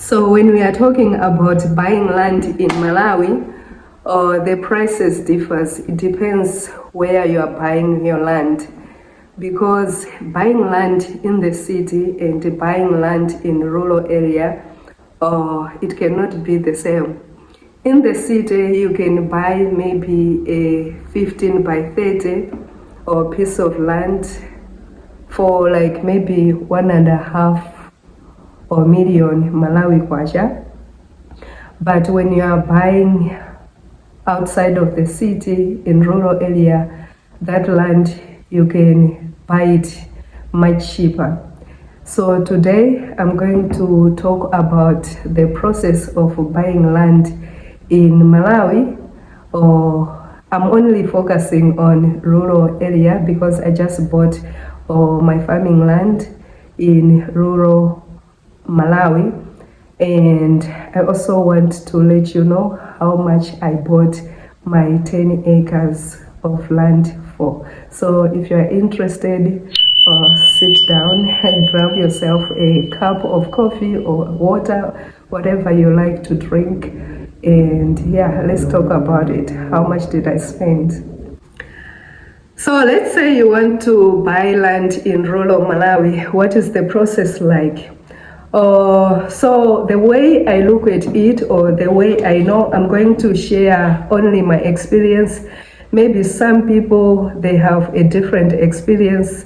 So when we are talking about buying land in Malawi, the prices differs. It depends where you are buying your land, because buying land in the city and buying land in rural area, it cannot be the same. In the city, you can buy maybe a 15 by 30 or piece of land for like maybe 1.5 or million Malawi kwacha. But when you are buying outside of the city in rural area, that land you can buy it much cheaper. So today I'm going to talk about the process of buying land in Malawi. I'm only focusing on rural area because I just bought my farming land in rural Malawi, and I also want to let you know how much I bought my 10 acres of land for. So if you are interested, sit down and grab yourself a cup of coffee or water, whatever you like to drink, and yeah, let's talk about it. How much did I spend? So let's say you want to buy land in rural Malawi. What is the process like? So the way I look at it, or the way I know, I'm going to share only my experience. Maybe some people, they have a different experience.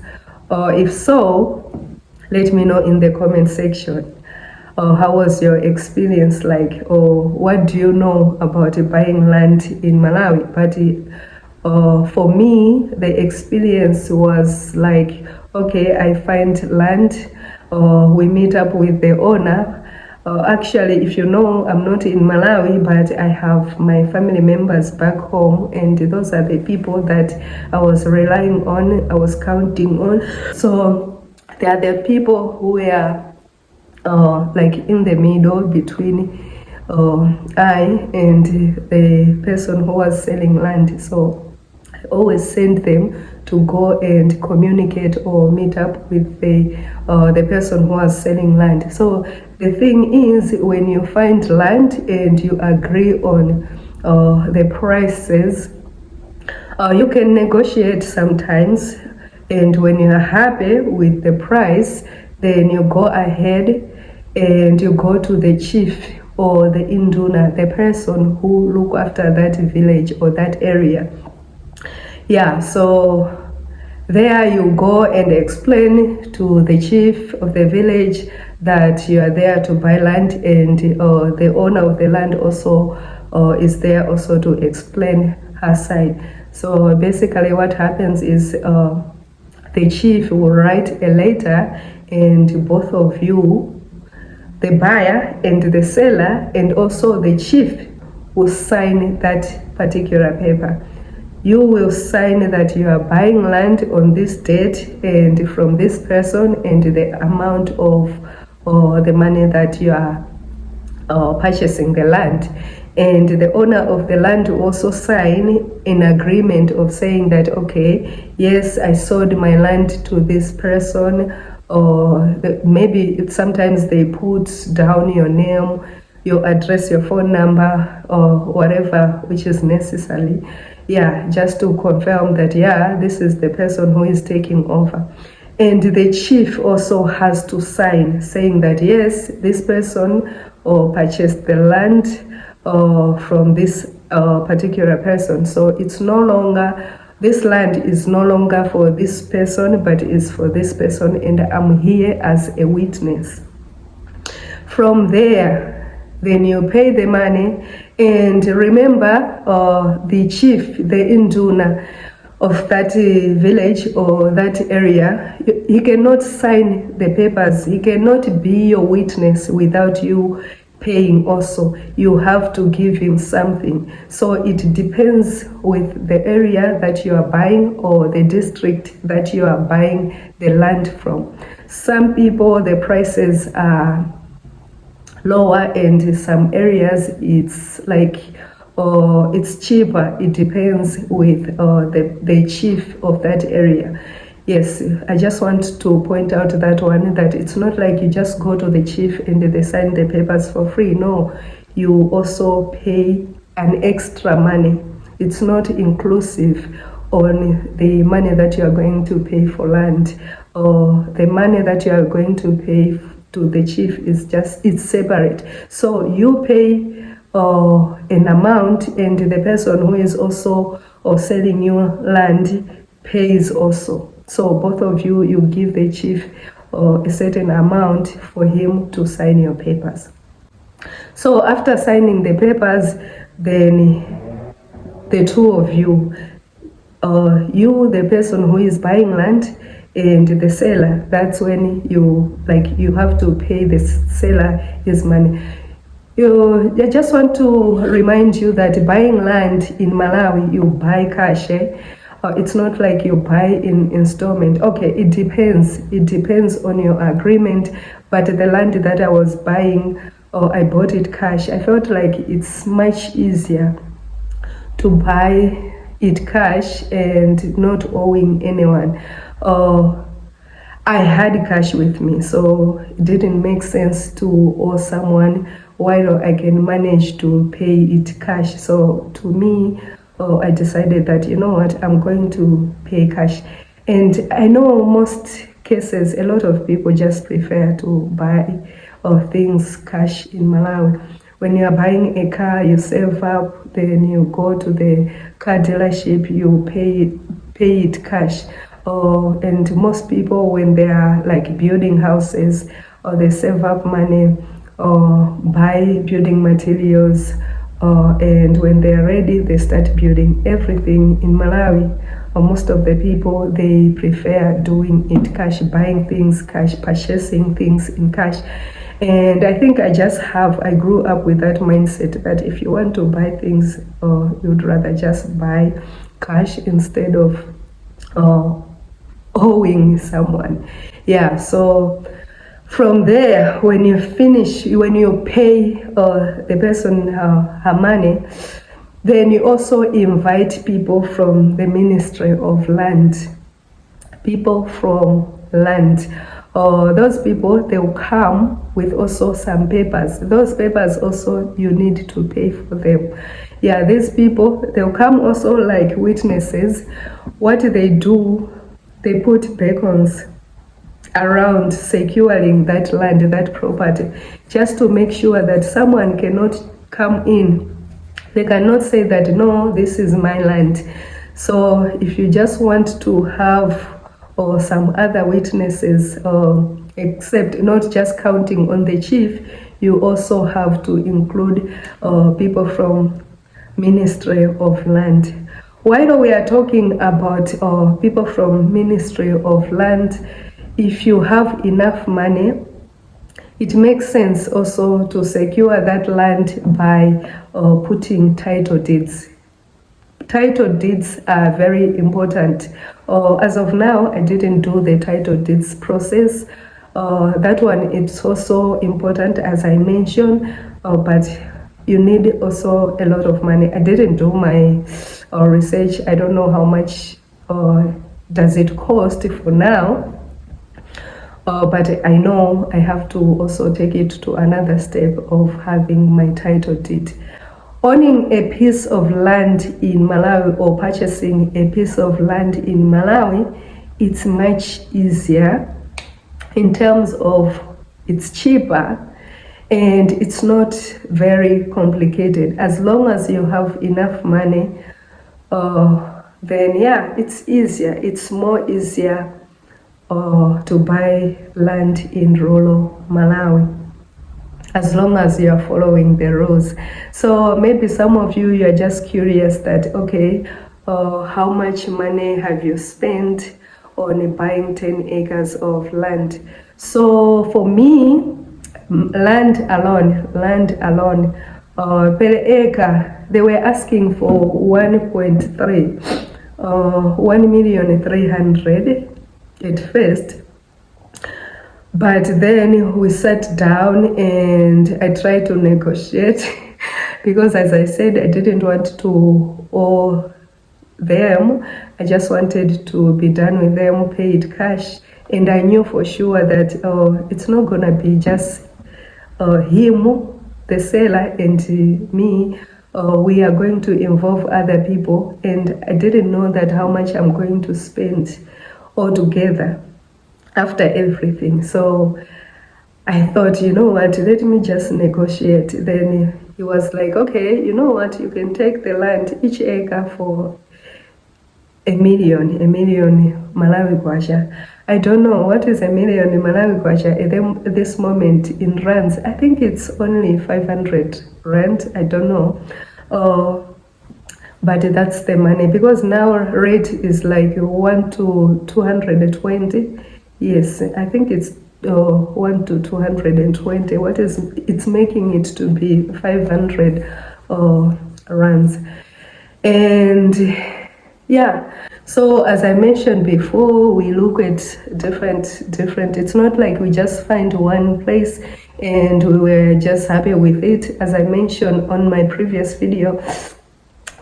If so, let me know in the comment section. How was your experience like? Or what do you know about buying land in Malawi? But for me, the experience was like, okay, I find land, we meet up with the owner. Actually, if you know, I'm not in Malawi, but I have my family members back home, and those are the people that I was relying on, I was counting on. So they are the people who were like in the middle between I and the person who was selling land. So I always send them to go and communicate or meet up with the person who was selling land. So the thing is, when you find land and you agree on the prices, you can negotiate sometimes, and when you are happy with the price, then you go ahead and you go to the chief or the induna, the person who look after that village or that area. Yeah, so there you go and explain to the chief of the village that you are there to buy land, and the owner of the land also is there also to explain her side. So basically what happens is the chief will write a letter, and both of you, the buyer and the seller, and also the chief, will sign that particular paper. You will sign that you are buying land on this date and from this person, and the amount of the money that you are purchasing the land. And the owner of the land will also sign an agreement of saying that, okay, yes, I sold my land to this person, or maybe sometimes they put down your name, your address, your phone number, or whatever which is necessary. Yeah, just to confirm that, yeah, this is the person who is taking over. And the chief also has to sign saying that, yes, this person purchased the land from this particular person. So it's no longer, this land is no longer for this person, but is for this person, and I'm here as a witness. From there, then you pay the money, and remember, the chief, the induna of that village or that area, he cannot sign the papers, he cannot be your witness without you paying also. You have to give him something. So it depends with the area that you are buying or the district that you are buying the land from. Some people, the prices are lower, and in some areas it's like it's cheaper. It depends with the chief of that area. Yes, I just want to point out that one, that it's not like you just go to the chief and they sign the papers for free. No, you also pay an extra money. It's not inclusive on the money that you are going to pay for land, or the money that you are going to pay to the chief is just, it's separate. So you pay an amount, and the person who is also selling you land pays also. So both of you, you give the chief a certain amount for him to sign your papers. So after signing the papers, then the two of you, you, the person who is buying land, and the seller, that's when you have to pay the seller his money. I just want to remind you that buying land in Malawi, you buy cash. It's not like you buy in installment. Okay, it depends. It depends on your agreement. But the land that I was buying, I bought it cash. I felt like it's much easier to buy it cash and not owing anyone. I had cash with me, so it didn't make sense to owe someone while I can manage to pay it cash. So to me, I decided that, you know what, I'm going to pay cash. And I know most cases, a lot of people just prefer to buy things cash in Malawi. When you are buying a car, you save up, then you go to the car dealership, you pay it cash. And most people, when they are like building houses, or they save up money or buy building materials, and when they are ready, they start building. Everything in Malawi, most of the people, they prefer doing it cash, buying things cash, purchasing things in cash. And I think I grew up with that mindset that if you want to buy things, you'd rather just buy cash instead of owing someone. Yeah, so from there, when you pay the person her money, then you also invite people from the Ministry of Land. People from land. Those people, they will come with also some papers. Those papers also, you need to pay for them. Yeah, these people, they'll come also like witnesses. What they do, they put beacons around securing that land, that property, just to make sure that someone cannot come in. They cannot say that, no, this is my land. So if you just want to have some other witnesses, except not just counting on the chief, you also have to include people from Ministry of Land. While we are talking about people from Ministry of Land, if you have enough money, it makes sense also to secure that land by putting title deeds. Title deeds are very important. As of now, I didn't do the title deeds process. That one, it's also important, as I mentioned, but you need also a lot of money. I didn't do my research. I don't know how much does it cost for now. But I know I have to also take it to another step of having my title deed. Owning a piece of land in Malawi or purchasing a piece of land in Malawi, it's much easier in terms of it's cheaper and it's not very complicated. As long as you have enough money, then yeah, it's easier. It's more easier to buy land in rural Malawi, as long as you are following the rules. So maybe some of you are just curious that, okay, how much money have you spent on buying 10 acres of land? So for me, land alone, per acre, they were asking for 1.3, 1,300,000 at first. But then we sat down and I tried to negotiate because, as I said, I didn't want to owe them. I just wanted to be done with them, pay it cash. And I knew for sure that it's not gonna be just him, the seller, and me. We are going to involve other people, and I didn't know that how much I'm going to spend altogether after everything. So I thought, you know what, let me just negotiate. Then he was like, okay, you know what, you can take the land, each acre for a million Malawi kwacha. I don't know what is a million Malawi kwacha at this moment in rands. I think it's only 500 rand. I don't know. But that's the money, because now rate is like 1 to 220. Yes, I think it's 1 to 220. What is it's making it to be 500 rands. And yeah, so as I mentioned before, we look at different. It's not like we just find one place and we were just happy with it. As I mentioned on my previous video,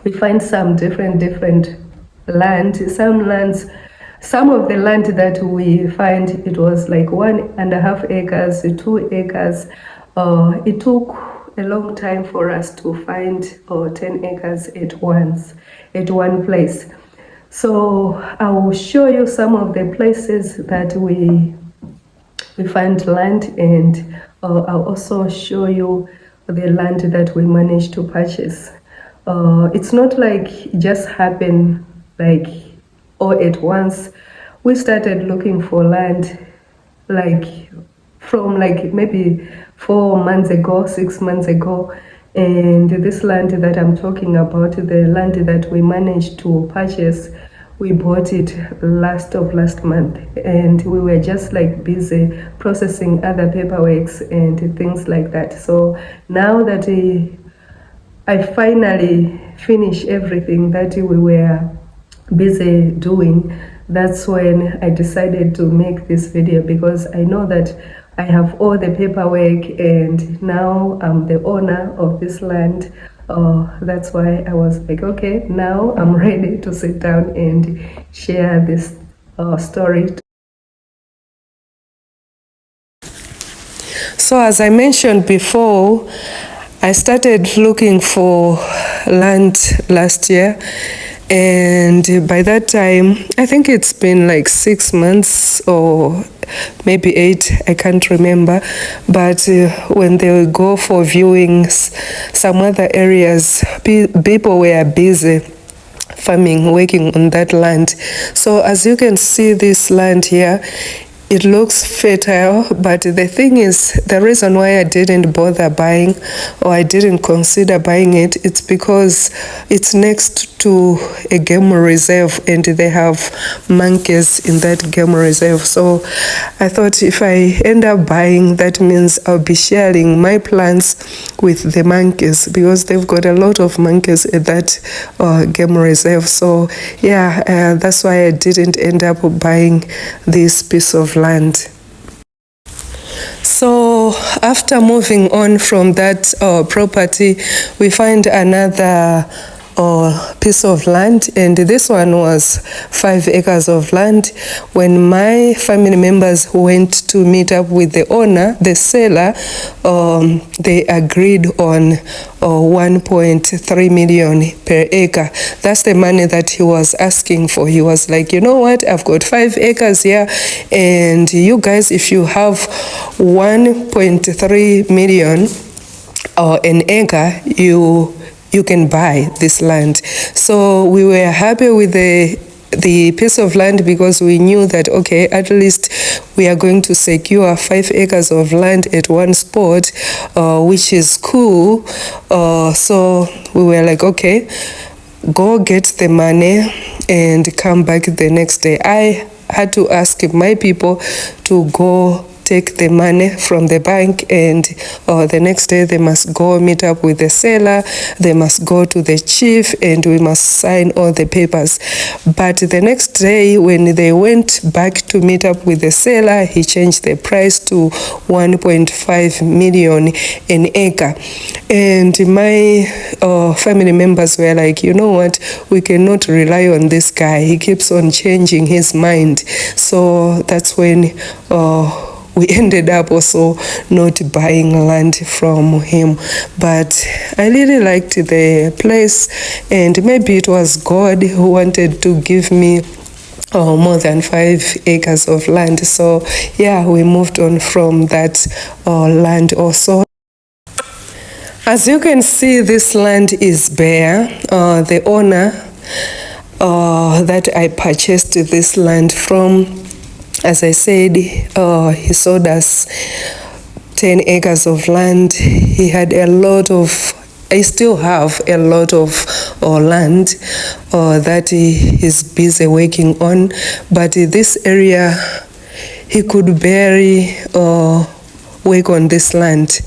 we find some different land. Some of the land that we find, it was like 1.5 acres, 2 acres. It took a long time for us to find 10 acres at one place. So I will show you some of the places that we find land, and I'll also show you the land that we managed to purchase. It's not like it just happened like all at once. We started looking for land like from like maybe 4 months ago, 6 months ago. And this land that I'm talking about, the land that we managed to purchase, we bought it last month, and we were just like busy processing other paperworks and things like that. So now that I finally finished everything that we were busy doing, that's when I decided to make this video, because I know that I have all the paperwork and now I'm the owner of this land. That's why I was like, okay, now I'm ready to sit down and share this story. So as I mentioned before, I started looking for land last year, and by that time, I think it's been like 6 months or maybe 8, I can't remember. But when they go for viewings, some other areas, people were busy farming, working on that land. So as you can see, this land here, it looks fertile, but the thing is, the reason why I didn't bother buying, or I didn't consider buying it, it's because it's next to a game reserve, and they have monkeys in that game reserve. So I thought if I end up buying, that means I'll be sharing my plants with the monkeys, because they've got a lot of monkeys at that game reserve. So yeah, that's why I didn't end up buying this piece of land. So after moving on from that property, we find another piece of land, and this one was 5 acres of land. When my family members went to meet up with the owner, the seller, they agreed on 1.3 million per acre. That's the money that he was asking for. He was like, you know what, I've got 5 acres here, and you guys, if you have 1.3 million an acre, you can buy this land. So we were happy with the piece of land, because we knew that, okay, at least we are going to secure 5 acres of land at one spot, which is cool. So we were like, okay, go get the money and come back the next day. I had to ask my people to go take the money from the bank, and the next day they must go meet up with the seller, they must go to the chief, and we must sign all the papers. But the next day when they went back to meet up with the seller, he changed the price to 1.5 million an acre. And my family members were like, you know what, we cannot rely on this guy, he keeps on changing his mind. So that's when we ended up also not buying land from him. But I really liked the place, and maybe it was God who wanted to give me more than 5 acres of land. So yeah, we moved on from that land also. As you can see, this land is bare. The owner that I purchased this land from, as I said, he sold us 10 acres of land. He had a lot of, I still have a lot of land that he is busy working on, but this area he could barely work on this land.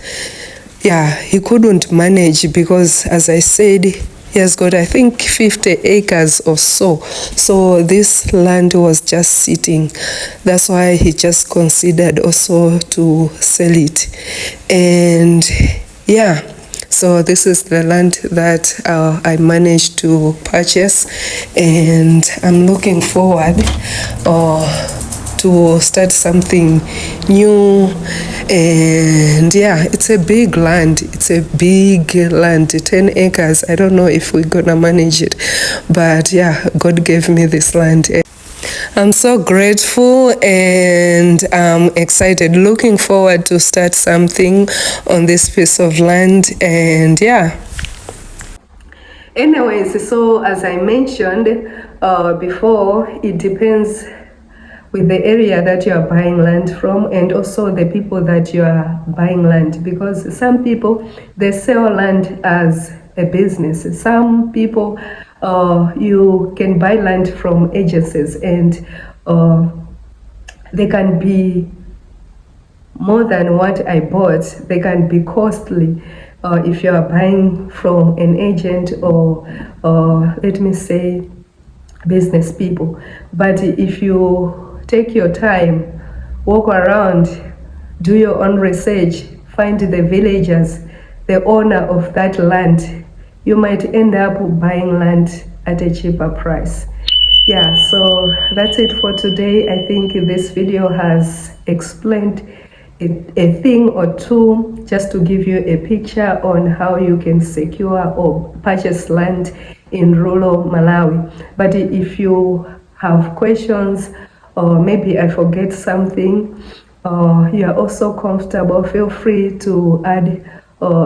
Yeah, he couldn't manage because, as I said, he has got, I think, 50 acres or so. So this land was just sitting. That's why he just considered also to sell it. And yeah, so this is the land that I managed to purchase, and I'm looking forward to start something new. And yeah, it's a big land, 10 acres. I don't know if we're gonna manage it, but yeah, God gave me this land. I'm so grateful, and I'm excited, looking forward to start something on this piece of land. And yeah, anyways, so as I mentioned before, it depends with the area that you are buying land from, and also the people that you are buying land, because some people, they sell land as a business. Some people, you can buy land from agencies, and they can be more than what I bought. They can be costly if you are buying from an agent or let me say business people. But if you take your time, walk around, do your own research, find the villagers, the owner of that land, you might end up buying land at a cheaper price. Yeah, so that's it for today. I think this video has explained a thing or two, just to give you a picture on how you can secure or purchase land in rural Malawi. But if you have questions, or maybe I forget something, you are also comfortable, feel free to add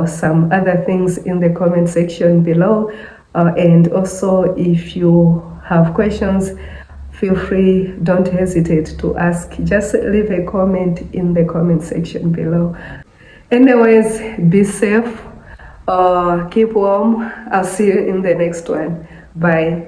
some other things in the comment section below. And also, if you have questions, feel free, don't hesitate to ask. Just leave a comment in the comment section below. Anyways, be safe, keep warm. I'll see you in the next one. Bye.